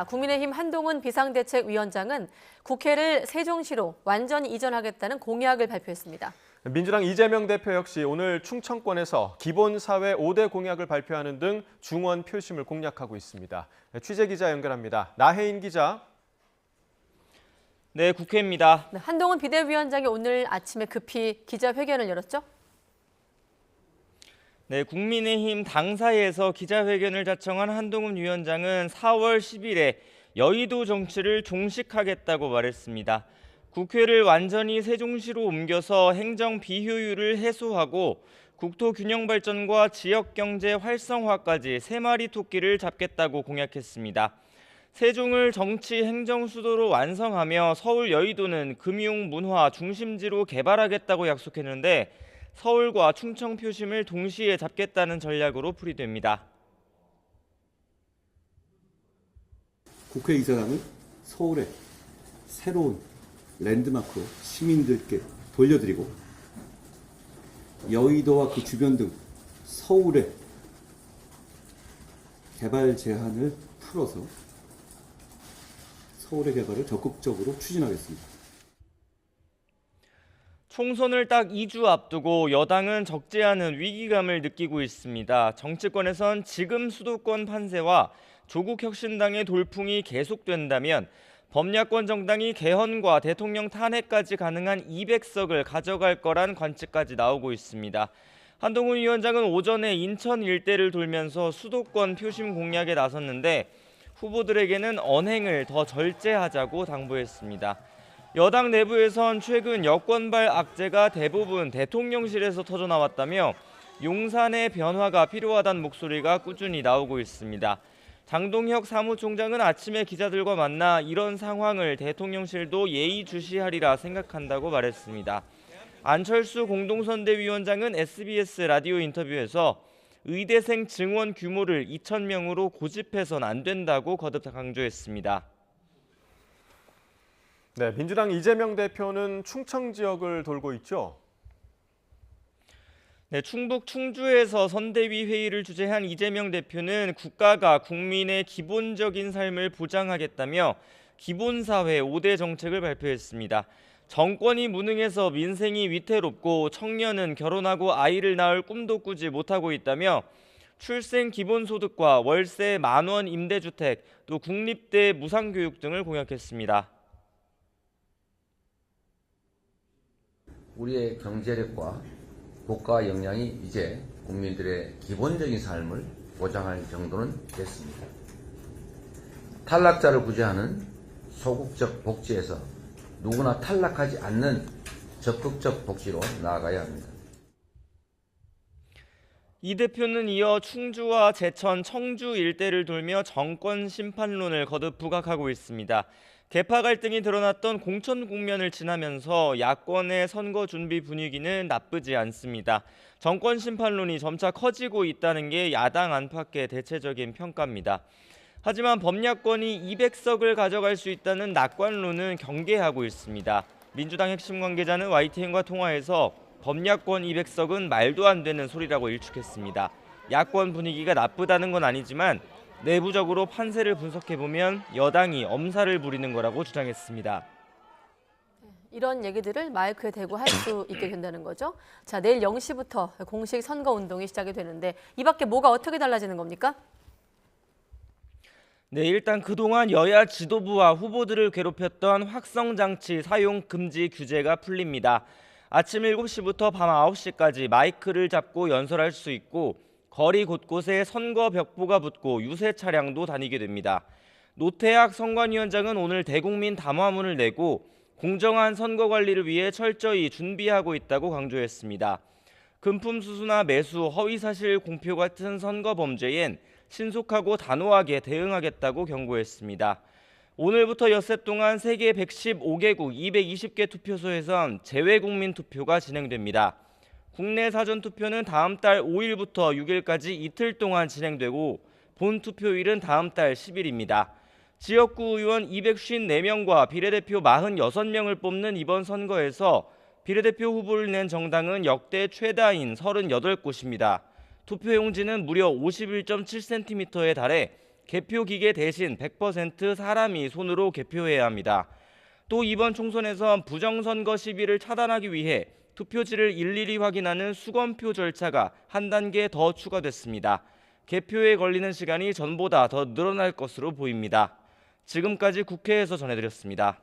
국민의힘 한동훈 비상대책위원장은 국회를 세종시로 완전히 이전하겠다는 공약을 발표했습니다. 민주당 이재명 대표 역시 오늘 충청권에서 기본사회 5대 공약을 발표하는 등 중원 표심을 공략하고 있습니다. 취재기자 연결합니다. 나혜인 기자. 네, 국회입니다. 한동훈 비대위원장이 오늘 아침에 급히 기자회견을 열었죠? 네, 국민의힘 당사에서 기자회견을 자청한 한동훈 위원장은 4월 10일에 여의도 정치를 종식하겠다고 말했습니다. 국회를 완전히 세종시로 옮겨서 행정 비효율을 해소하고 국토 균형 발전과 지역 경제 활성화까지 3마리 토끼를 잡겠다고 공약했습니다. 세종을 정치 행정 수도로 완성하며 서울 여의도는 금융 문화 중심지로 개발하겠다고 약속했는데 서울과 충청 표심을 동시에 잡겠다는 전략으로 풀이됩니다. 국회의사당을 서울의 새로운 랜드마크로 시민들께 돌려드리고 여의도와 그 주변 등 서울의 개발 제한을 풀어서 서울의 개발을 적극적으로 추진하겠습니다. 총선을 딱 2주 앞두고 여당은 적지 않은 위기감을 느끼고 있습니다. 정치권에선 지금 수도권 판세와 조국혁신당의 돌풍이 계속된다면 범야권 정당이 개헌과 대통령 탄핵까지 가능한 200석을 가져갈 거란 관측까지 나오고 있습니다. 한동훈 위원장은 오전에 인천 일대를 돌면서 수도권 표심 공략에 나섰는데 후보들에게는 언행을 더 절제하자고 당부했습니다. 여당 내부에선 최근 여권발 악재가 대부분 대통령실에서 터져나왔다며 용산의 변화가 필요하다는 목소리가 꾸준히 나오고 있습니다. 장동혁 사무총장은 아침에 기자들과 만나 이런 상황을 대통령실도 예의주시하리라 생각한다고 말했습니다. 안철수 공동선대위원장은 SBS 라디오 인터뷰에서 의대생 증원 규모를 2,000명으로 고집해선 안 된다고 거듭 강조했습니다. 네, 민주당 이재명 대표는 충청 지역을 돌고 있죠. 네, 충북 충주에서 선대위 회의를 주재한 이재명 대표는 국가가 국민의 기본적인 삶을 보장하겠다며 기본사회 5대 정책을 발표했습니다. 정권이 무능해서 민생이 위태롭고 청년은 결혼하고 아이를 낳을 꿈도 꾸지 못하고 있다며 출생 기본소득과 월세 10,000원 임대주택, 또 국립대 무상교육 등을 공약했습니다. 우리의 경제력과 국가 역량이 이제 국민들의 기본적인 삶을 보장할 정도는 됐습니다. 탈락자를 구제하는 소극적 복지에서 누구나 탈락하지 않는 적극적 복지로 나아가야 합니다. 이 대표는 이어 충주와 제천, 청주 일대를 돌며 정권 심판론을 거듭 부각하고 있습니다. 계파 갈등이 드러났던 공천 국면을 지나면서 야권의 선거 준비 분위기는 나쁘지 않습니다. 정권 심판론이 점차 커지고 있다는 게 야당 안팎의 대체적인 평가입니다. 하지만 범야권이 200석을 가져갈 수 있다는 낙관론은 경계하고 있습니다. 민주당 핵심 관계자는 YTN과 통화에서 범야권 200석은 말도 안 되는 소리라고 일축했습니다. 야권 분위기가 나쁘다는 건 아니지만 내부적으로 판세를 분석해보면 여당이 엄살을 부리는 거라고 주장했습니다. 이런 얘기들을 마이크에 대고 할 수 있게 된다는 거죠. 자, 내일 0시부터 공식 선거운동이 시작이 되는데 이 밖에 뭐가 어떻게 달라지는 겁니까? 네, 일단 그동안 여야 지도부와 후보들을 괴롭혔던 확성장치 사용 금지 규제가 풀립니다. 아침 7시부터 밤 9시까지 마이크를 잡고 연설할 수 있고 거리 곳곳에 선거 벽보가 붙고 유세 차량도 다니게 됩니다. 노태학 선관위원장은 오늘 대국민 담화문을 내고 공정한 선거 관리를 위해 철저히 준비하고 있다고 강조했습니다. 금품 수수나 매수, 허위사실 공표 같은 선거 범죄엔 신속하고 단호하게 대응하겠다고 경고했습니다. 오늘부터 엿새 동안 세계 115개국 220개 투표소에선 재외국민 투표가 진행됩니다. 국내 사전투표는 다음 달 5일부터 6일까지 이틀 동안 진행되고 본 투표일은 다음 달 10일입니다. 지역구 의원 254명과 비례대표 46명을 뽑는 이번 선거에서 비례대표 후보를 낸 정당은 역대 최다인 38곳입니다. 투표용지는 무려 51.7cm에 달해 개표 기계 대신 100% 사람이 손으로 개표해야 합니다. 또 이번 총선에선 부정선거 시비를 차단하기 위해 투표지를 일일이 확인하는 수검표 절차가 한 단계 더 추가됐습니다. 개표에 걸리는 시간이 전보다 더 늘어날 것으로 보입니다. 지금까지 국회에서 전해드렸습니다.